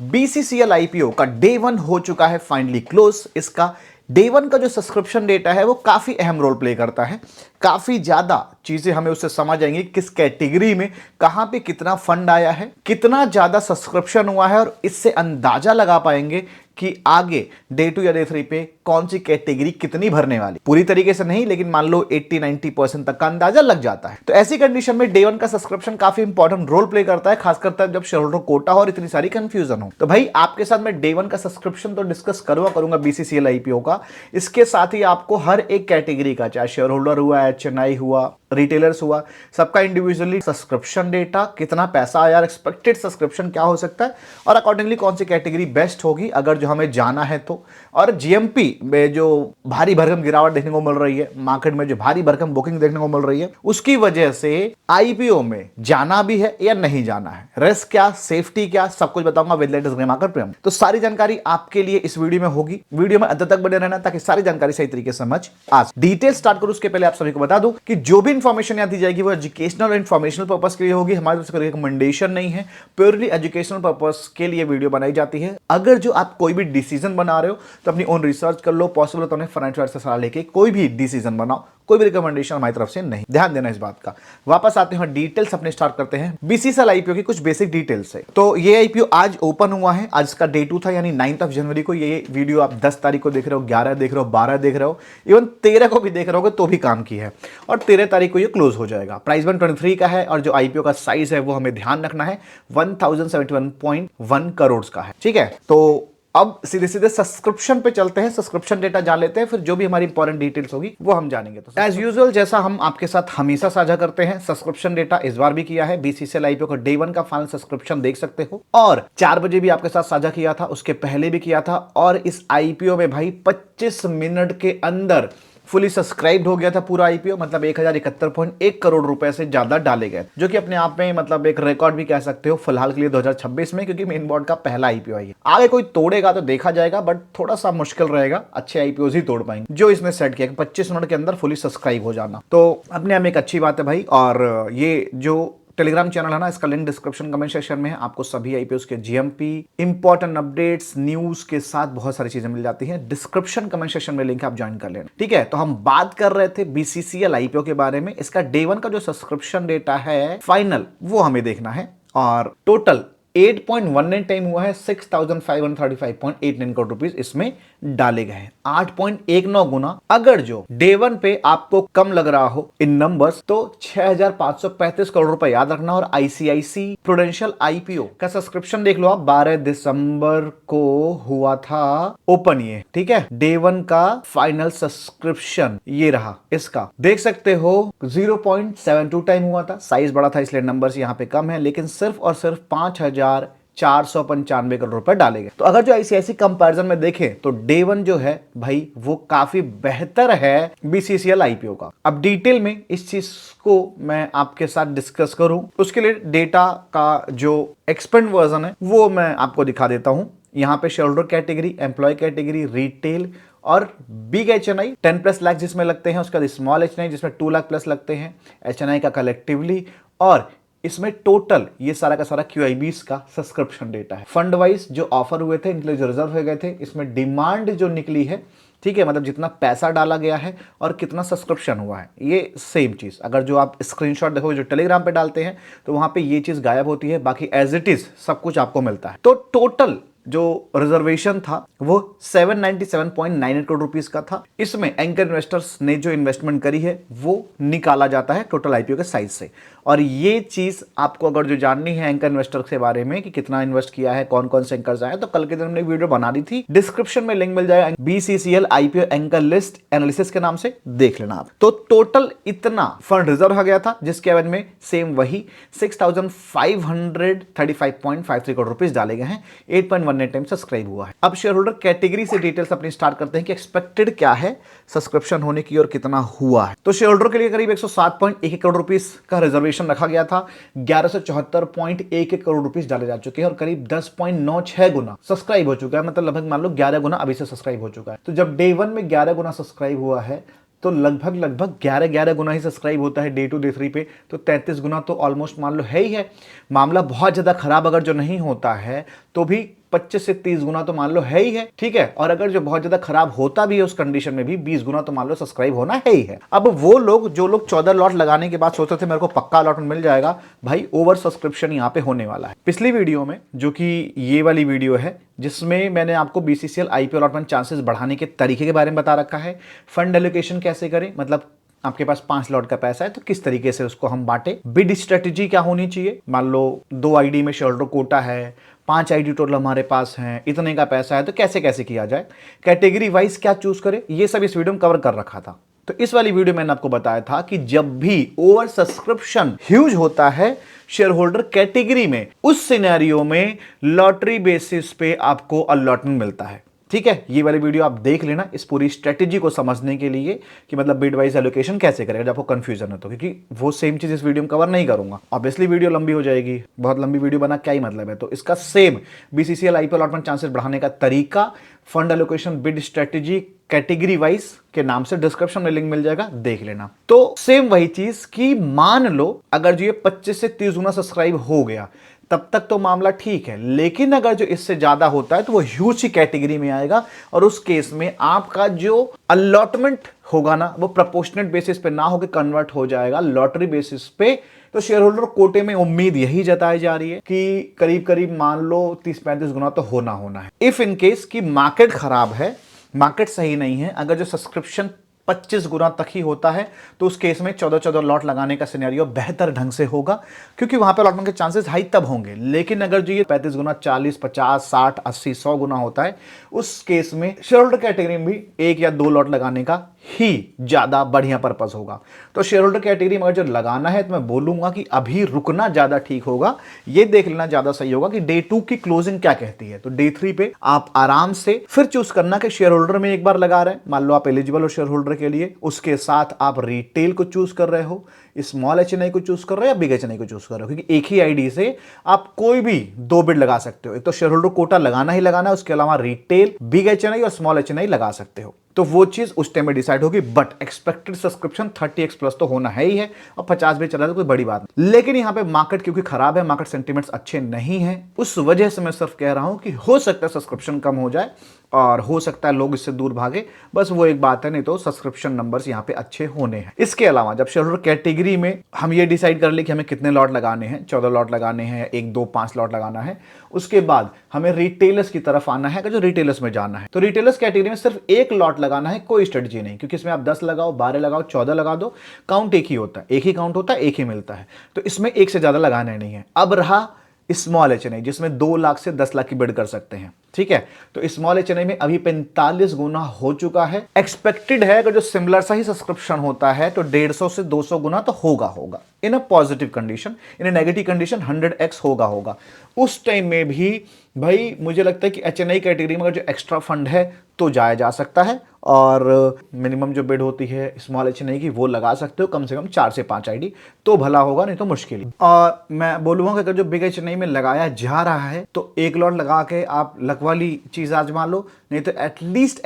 BCCL IPO का day one हो चुका है फाइनली क्लोज। इसका डे वन का जो सब्सक्रिप्शन डेटा है वो काफी अहम रोल प्ले करता है। काफी ज्यादा चीजें हमें उससे समझ आएंगी, किस कैटेगरी में कहां पे कितना फंड आया है, कितना ज्यादा सब्सक्रिप्शन हुआ है, और इससे अंदाजा लगा पाएंगे कि आगे डे 2 या डे 3 पे कौन सी कैटेगरी कितनी भरने वाली। पूरी तरीके से नहीं, लेकिन मान लो 80-90% तक का अंदाजा लग जाता है। तो ऐसी कंडीशन में डे 1 का सब्सक्रिप्शन काफी इंपॉर्टेंट रोल प्ले करता है, खासकर तब जब शेयर होल्डर कोटा हो और इतनी सारी कंफ्यूजन हो। तो भाई आपके साथ मैं डे 1 का सब्सक्रिप्शन तो डिस्कस करूंगा बीसीसीएल आईपीओ का। इसके साथ ही आपको हर एक कैटेगरी का, चाहे शेयर होल्डर हुआ, एचएनआई हुआ, रिटेलर्स हुआ, सबका इंडिविजुअली सब्सक्रिप्शन डेटा, कितना पैसा आया, एक्सपेक्टेड सब्सक्रिप्शन क्या हो सकता है, और अकॉर्डिंगली कौन सी कैटेगरी बेस्ट होगी अगर जो हमें जाना है तो। और जीएमपी में जो भारी भरकम गिरावट देखने को मिल रही है, मार्केट में जो भारी भरकम बुकिंग देखने को मिल रही है, उसकी वजह से आईपीओ में जाना भी है या नहीं जाना है, रिस्क क्या, सेफ्टी क्या, सब कुछ बताऊंगा विद लेटेस्ट मार्केट प्रीमियम। तो सारी जानकारी आपके लिए इस वीडियो में होगी। वीडियो में अंत तक बने रहना ताकि सारी जानकारी सही तरीके से समझ आ। डिटेल स्टार्ट करूं उसके पहले आप सभी को बता दूं कि जो भी इंफॉर्मेशन यहां दी जाएगी वो एजुकेशनल और इन्फॉर्मेशनल पर्पस के लिए होगी। हमारी तरफ से कोई रिकमेंडेशन नहीं है, प्योरली एजुकेशनल पर्पस के लिए वीडियो बनाई जाती है। अगर जो आप कोई भी डिसीजन बना रहे हो तो अपनी ओन रिसर्च कर लो, पॉसिबल हो तो अपने फाइनेंशियल से सलाह लेके कोई भी डिसीजन बनाओ। कोई भी रिकमेंडेशन हमारी तरफ से नहीं, ध्यान देना इस बात का। वापस आते हैं डिटेल्स अपने स्टार्ट करते हैं बीसीसीएल आईपीओ की कुछ बेसिक डिटेल्स से। तो ये आईपीओ आज ओपन हुआ है, आज इसका डे 2 था, यानी 9 जनवरी को। ये वीडियो आप 10 तारीख को देख रहे हो, 11 देख रहे हो, 12 देख रहे हो, इवन 13 को भी देख रहे हो तो भी काम की है। और 13 तारीख को ये क्लोज हो जाएगा। प्राइस 123 का है और जो आईपीओ का साइज है वो हमें ध्यान रखना है 1071.1 करोड़ का है। ठीक है, तो अब सीधे सीधे सब्सक्रिप्शन पे चलते हैं, सब्सक्रिप्शन डेटा जान लेते हैं, फिर जो भी हमारी इंपॉर्टेंट डिटेल्स होगी वो हम जानेंगे। तो एज यूजुअल जैसा हम आपके साथ हमेशा साझा करते हैं, सब्सक्रिप्शन डेटा इस बार भी किया है। बीसीसीएल आईपीओ का डे 1 का फाइनल सब्सक्रिप्शन देख सकते हो, और 4 बजे भी आपके साथ साझा किया था, उसके पहले भी किया था। और इस आईपीओ में भाई 25 मिनट के अंदर फुली सब्सक्राइब्ड हो गया था पूरा आईपीओ, मतलब 1071.1 करोड़ रुपए से ज्यादा डाले गए, जो कि अपने आप में मतलब एक रिकॉर्ड भी कह सकते हो फिलहाल के लिए 2026 में, क्योंकि मेन बोर्ड का पहला आईपीओ है। आगे कोई तोड़ेगा तो देखा जाएगा, बट थोड़ा सा मुश्किल रहेगा, अच्छे आईपीओ ही तोड़ पाएंगे जो इसने सेट किया 25 मिनट के अंदर फुली सब्सक्राइब हो जाना। तो अपने आप में एक अच्छी बात है भाई। और ये जो टेलीग्राम चैनल है ना, इसका लिंक डिस्क्रिप्शन कमेंट सेक्शन में है। आपको सभी आईपीओ के जीएमपी, इंपॉर्टेंट अपडेट्स, न्यूज के साथ बहुत सारी चीजें मिल जाती हैं। डिस्क्रिप्शन कमेंट सेक्शन में लिंक है, आप ज्वाइन कर लेना। ठीक है, तो हम बात कर रहे थे बीसीसीएल आईपीओ के बारे में। इसका डे 1 का जो सब्सक्रिप्शन डेटा है फाइनल, वो हमें देखना है। और टोटल 8.19 टाइम हुआ है, 6,535.89 करोड़ रुपीस इसमें डाले गए हैं, 8.19 गुना। अगर जो डे 1 पे आपको कम लग रहा हो इन नंबर्स, तो 6,535 करोड़ रुपए याद रखना। और आईसीआईसी प्रूडेंशियल आईपीओ का सब्सक्रिप्शन देख लो आप, 12 दिसंबर को हुआ था ओपन ये। ठीक है, डे 1 का फाइनल सब्सक्रिप्शन ये रहा, इसका देख सकते हो 0.72 टाइम हुआ था। साइज बड़ा था इसलिए नंबर्स यहां पे कम है, लेकिन सिर्फ और सिर्फ 5,495 करोड़ रुपए डाले गए। तो अगर जो आईसीआईसी कंपैरिजन में देखें तो डे 1 जो है भाई वो काफी बेहतर है बीसीसीएल आईपीओ का। अब डिटेल में इस चीज को मैं आपके साथ डिस्कस करूं, उसके लिए डेटा का जो एक्सपेंड वर्जन है वो मैं आपको दिखा देता हूं। यहां पे share holder category, employee category, retail और बिग एचएनआई 10+ लाख जिसमें लगते हैं, उसका स्मॉल एचएनआई जिसमें 2 लाख प्लस लगते हैं, एचएनआई का कलेक्टिवली, और इसमें टोटल ये सारा का सारा क्यूआईबीस का सब्सक्रिप्शन डेटा है। फंड वाइज जो ऑफर हुए थे, इनके लिए जो रिजर्व हो गए थे, इसमें डिमांड जो निकली है, ठीक है, मतलब जितना पैसा डाला गया है और कितना सब्सक्रिप्शन हुआ है, ये सेम चीज। अगर जो आप स्क्रीनशॉट देखोगे जो टेलीग्राम पे डालते हैं तो वहां पे ये चीज गायब होती है, बाकी एज इट इज सब कुछ आपको मिलता है। तो टोटल जो रिजर्वेशन था वो 797.98 करोड़ रुपीस का था। इसमें एंकर इन्वेस्टर्स ने जो इन्वेस्टमेंट करी है वो निकाला जाता है टोटल आईपीओ के साइज से। और ये चीज आपको अगर जो जाननी है एंकर इन्वेस्टर के बारे में कि कितना इन्वेस्ट किया है, कौन कौन से एंकर्स आए, तो कल के दिन हमने वीडियो बना दी थी, डिस्क्रिप्शन में लिंक मिल जाएगा, BCCL IPO anchor list analysis के नाम से देख लेना आप। तो टोटल इतना फंड रिजर्व हो गया था, जिसके एवज में सेम वही 6,535.53 करोड़ रुपीस डाले गए हैं, 8.18 टाइम सब्सक्राइब हुआ है। अब शेयर होल्डर कैटेगरी से डिटेल्स अपनी स्टार्ट करते हैं कि एक्सपेक्टेड क्या है सब्सक्रिप्शन होने की और कितना हुआ है। तो शेयर होल्डर के लिए करीब 107.11 करोड़ रुपीस का रिजर्वेशन रखा गया था, 1174.11 करोड़ रुपीस डाले जा चुके हैं और करीब 10.96 गुना सब्सक्राइब हो चुका है, मतलब लगभग मान लो 11 गुना अभी से सब्सक्राइब हो चुका है। तो जब डे 1 में 11 गुना सब्सक्राइब हुआ है तो लगभग 11 गुना ही सब्सक्राइब होता है डे 2 डे 3 पे, तो 33 गुना तो ऑलमोस्ट मान लो है ही है। मामला बहुत ज्यादा खराब अगर जो नहीं होता है तो भी 25 से 30 गुना तो मान लो है ही है, ठीक है। और अगर जो बहुत ज्यादा खराब होता भी है उस कंडीशन में भी 20 गुना तो मान लो सब्सक्राइब होना है ही है। अब वो लोग जो लोग 14 लॉट लगाने के बाद सोचते थे मेरे को पक्का अलॉटमेंट मिल जाएगा, भाई ओवर सब्सक्रिप्शन यहाँ पे होने वाला है। पिछली वीडियो में, जो कि ये वाली वीडियो है, जिसमें मैंने आपको बीसीसीएल आईपीओ अलॉटमेंट चांसेस बढ़ाने के तरीके के बारे में बता रखा है, फंड एलोकेशन कैसे करें, मतलब आपके पास 5 लॉट का पैसा है तो किस तरीके से उसको हम बांटे, बिड स्ट्रेटेजी क्या होनी चाहिए, मान लो 2 आईडी में शेयर होल्डर कोटा है, 5 आईडी टोटल हमारे पास हैं, इतने का पैसा है तो कैसे कैसे किया जाए, कैटेगरी वाइज क्या चूज करें, ये सब इस वीडियो में कवर कर रखा था। तो इस वाली वीडियो में मैंने आपको बताया था कि जब भी ओवर सब्सक्रिप्शन ह्यूज होता है शेयर होल्डर कैटेगरी में, उस सिनेरियो में लॉटरी बेसिस पे आपको अलॉटमेंट मिलता है, ठीक है। ये वाली वीडियो आप देख लेना इस पूरी स्ट्रेटेजी को समझने के लिए कि मतलब बिड वाइज एलोकेशन कैसे करेगा जब आपको कंफ्यूजन है तो, क्योंकि वो सेम चीज इस वीडियो में कवर नहीं करूंगा, ऑब्वियसली वीडियो लंबी हो जाएगी, बहुत लंबी वीडियो बना क्या ही मतलब है। तो इसका same BCCL IPO allotment chances बढ़ाने का तरीका, fund allocation, bid strategy, category wise के नाम से डिस्क्रिप्शन में लिंक मिल जाएगा, देख लेना। तो सेम वही चीज कि मान लो अगर जो ये 25 से 30 गुना सब्सक्राइब हो गया तब तक तो मामला ठीक है, लेकिन अगर जो इससे ज्यादा होता है तो वो ह्यूज ही कैटेगरी में आएगा, और उस केस में आपका जो अलॉटमेंट होगा ना वो प्रोपोर्शनेट बेसिस पे ना होकर कन्वर्ट हो जाएगा लॉटरी बेसिस पे। तो शेयर होल्डर कोटे में उम्मीद यही जताई जा रही है कि करीब करीब मान लो 30-35 गुना तो होना है। इफ इन केस कि मार्केट खराब है, मार्केट सही नहीं है, अगर जो सब्सक्रिप्शन 25 गुना तक ही होता है तो उस केस में 14 लॉट लगाने का सिनेरियो बेहतर ढंग से होगा, क्योंकि वहां पे अलॉटमेंट के चांसेस हाई तब होंगे। लेकिन अगर जो ये 35 गुना 40, 50, 60, 80, 100 गुना होता है, उस केस में शेयर होल्डर कैटेगरी में भी 1 या 2 लॉट लगाने का ही ज्यादा बढ़िया पर्पस होगा। तो शेयर होल्डर कैटेगरी में अगर जो लगाना है तो मैं बोलूंगा कि अभी रुकना ज्यादा ठीक होगा, ये देख लेना ज्यादा सही होगा कि डे 2 की क्लोजिंग क्या कहती है। तो डे 3 पे आप आराम से फिर चूज करना कि शेयर होल्डर में एक बार लगा रहे हैं, मान लो आप एलिजिबल हो शेयर होल्डर के लिए, उसके साथ आप रिटेल को चूज कर रहे हो, स्मॉल एचएनआई को चूज कर रहे हो या बिग एचएनआई को चूज कर रहे हो, क्योंकि एक ही आईडी से आप कोई भी 2 बिड लगा सकते हो। एक तो शेयर होल्डर कोटा लगाना ही लगाना है, उसके अलावा रिटेल, बिग एचएनआई और स्मॉल एचएनआई लगा सकते हो। तो वो चीज उस टाइम में डिसाइड होगी, but expected subscription 30x plus तो होना है ही है, और 50 भी चला तो कोई बड़ी बात नहीं। लेकिन यहां पे मार्केट क्योंकि खराब है, मार्केट सेंटिमेंट्स अच्छे नहीं है, उस वजह से मैं सिर्फ कह रहा हूं कि हो सकता है सब्सक्रिप्शन कम हो जाए और हो सकता है लोग इससे दूर भागे, बस वो एक बात है, नहीं तो सब्सक्रिप्शन नंबर्स यहाँ पे अच्छे होने हैं। इसके अलावा जब शेयर होल्डर कैटेगरी में हम ये डिसाइड कर ले कि हमें कितने लॉट लगाने हैं, 14 लॉट लगाने हैं, 1, 2, 5 लॉट लगाना है, उसके बाद हमें रिटेलर्स की तरफ आना है। अगर जो रिटेलर्स में जाना है तो रिटेलर्स कैटेगरी में सिर्फ 1 लॉट लगाना है, कोई स्ट्रेटजी नहीं, क्योंकि इसमें आप 10 लगाओ, 12 लगाओ, 14 लगा दो, काउंट एक ही होता है, एक ही काउंट होता है, एक ही मिलता है। तो इसमें एक से ज्यादा लगाना नहीं है। अब रहा स्मॉल एचएनआई, जिसमें 2 लाख से 10 लाख की बिड कर सकते हैं, ठीक है। तो स्मॉल एचएनआई में अभी 45 गुना हो चुका है। एक्सपेक्टेड है अगर जो सिमिलर सा ही सब्सक्रिप्शन होता है तो 150 से 200 गुना तो होगा in a positive condition. In a negative condition 100x होगा। उस टाइम में भी भाई मुझे लगता है कि एचएनआई कैटेगरी में अगर जो एक्स्ट्रा फंड है तो जाया जा सकता है, और मिनिमम जो बिड होती है स्मॉल एचएनआई की वो लगा सकते हो, कम से कम 4 से 5 आईडी तो भला होगा, नहीं तो मुश्किल ही। और मैं बोलूंगा कि अगर जो बिग एचएनआई में लगाया जा रहा है तो 1 लॉट लगा के आप लक वाली चीज आजमा लो, नहीं तो एटलीस्ट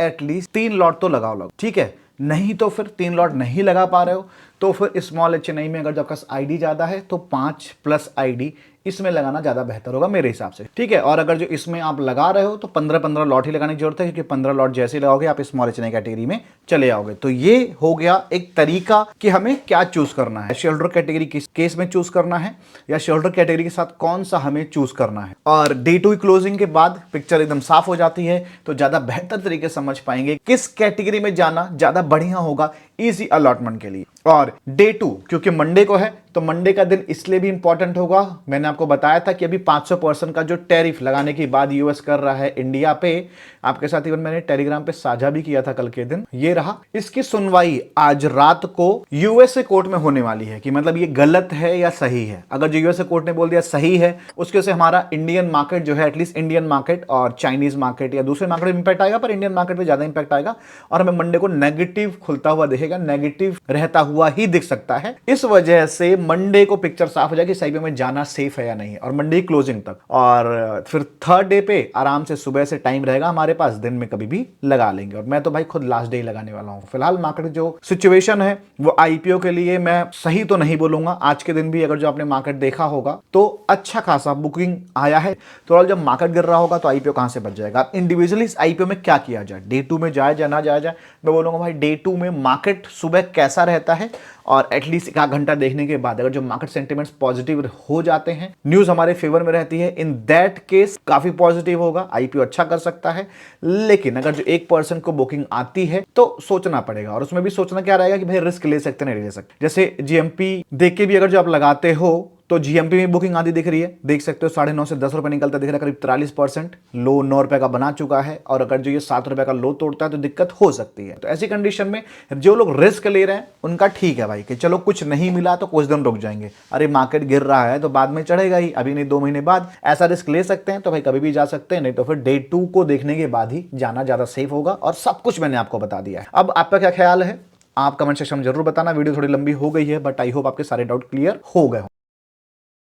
3 लॉट तो लगाओ, ठीक है। नहीं तो फिर 3 लॉट नहीं लगा पा रहे हो तो फिर स्मॉल एचएनआई में अगर आपका आईडी ज्यादा है तो 5+ आईडी इसमें लगाना ज्यादा बेहतर होगा मेरे हिसाब से, ठीक है। और अगर जो इसमें आप लगा रहे हो तो 15 लॉट ही लगाने की जरूरत है, क्योंकि 15 लॉट जैसे ही लगाओगे आप स्मॉल एचएनआई कैटेगरी में चले आओगे। तो ये हो गया एक तरीका कि हमें क्या चूज करना है, शेयर होल्डर कैटेगरी किस केस में चूज करना है, या शेयर होल्डर कैटेगरी के साथ कौन सा हमें चूज करना है। और डे 2 क्लोजिंग के बाद पिक्चर एकदम साफ हो जाती है, तो ज्यादा बेहतर तरीके से समझ पाएंगे किस कैटेगरी में जाना ज्यादा बढ़िया होगा इजी अलॉटमेंट के लिए। और डे 2 क्योंकि मंडे को है तो मंडे का दिन इसलिए भी इंपॉर्टेंट होगा, मैंने आपको बताया था कि अभी 500% का जो टैरिफ लगाने के बाद यूएस कर रहा है इंडिया पे, आपके साथ इवन मैंने टेलीग्राम पे साझा भी किया था कल के दिन, ये रहा। इसकी सुनवाई आज रात को यूएसए कोर्ट में होने वाली है कि मतलब ये गलत है या सही है। अगर जो यूएसए कोर्ट ने बोल दिया सही है, उसके वजह से हमारा इंडियन मार्केट जो है, एटलीस्ट इंडियन मार्केट और चाइनीज मार्केट या दूसरे मार्केट में इंपैक्ट आएगा, पर इंडियन मार्केट में ज्यादा इंपैक्ट आएगा और हमें मंडे को नेगेटिव खुलता हुआ दिखेगा, नेगेटिव रहता हुआ ही दिख सकता है। इस वजह से मंडे को पिक्चर साफ हो जाएगी इस आईपीओ में जाना सेफ है या नहीं है, और मंडे क्लोजिंग तक। और फिर थर्ड डे पे आराम से सुबह से टाइम रहेगा हमारे पास, दिन में कभी भी लगा लेंगे। और मैं तो भाई खुद लास्ट डे ही लगाने वाला हूं। फिलहाल मार्केट जो सिचुएशन है वो आईपीओ के लिए मैं सही तो नहीं बोलूंगा। आज के दिन भी अगर जो आपने मार्केट देखा होगा तो अच्छा खासा बुकिंग आया है। तो जब मार्केट गिर रहा होगा तो आईपीओ कहां से बच जाएगा। आप इंडिविजुअली इस आईपीओ में क्या किया जाए, डे 2 में जाया जाए ना जाया जाए, मैं बोलूंगा भाई डे 2 में मार्केट सुबह कैसा रहता है और एटलीस्ट एक आध घंटा देखने के बाद अगर जो मार्केट सेंटिमेंट्स पॉजिटिव हो जाते हैं, न्यूज हमारे फेवर में रहती है, इन दैट केस काफी पॉजिटिव होगा, आईपीओ अच्छा कर सकता है। लेकिन अगर जो 1% को बुकिंग आती है तो सोचना पड़ेगा, और उसमें भी सोचना क्या रहेगा कि भाई रिस्क ले सकते नहीं ले सकते। जैसे जीएमपी देख के भी अगर जो आप लगाते हो तो जीएमपी में बुकिंग आधी दिख रही है, देख सकते हो 9.5 से 10 रुपए निकलता दिख रहा है, करीब 43%। लो 9 रुपए का बना चुका है, और अगर जो ये 7 रुपए का लो तोड़ता है तो दिक्कत हो सकती है। तो ऐसी कंडीशन में जो लोग रिस्क ले रहे हैं उनका ठीक है भाई कि चलो कुछ नहीं मिला तो कुछ दिन रुक जाएंगे, अरे मार्केट गिर रहा है तो बाद में चढ़ेगा ही, अभी नहीं 2 महीने बाद, ऐसा रिस्क ले सकते हैं तो भाई कभी भी जा सकते हैं। नहीं तो फिर डे 2 को देखने के बाद ही जाना ज्यादा सेफ होगा, और सब कुछ मैंने आपको बता दिया है। अब आपका क्या ख्याल है आप कमेंट सेक्शन में जरूर बताना। वीडियो थोड़ी लंबी हो गई है बट आई होप आपके सारे डाउट क्लियर हो गए।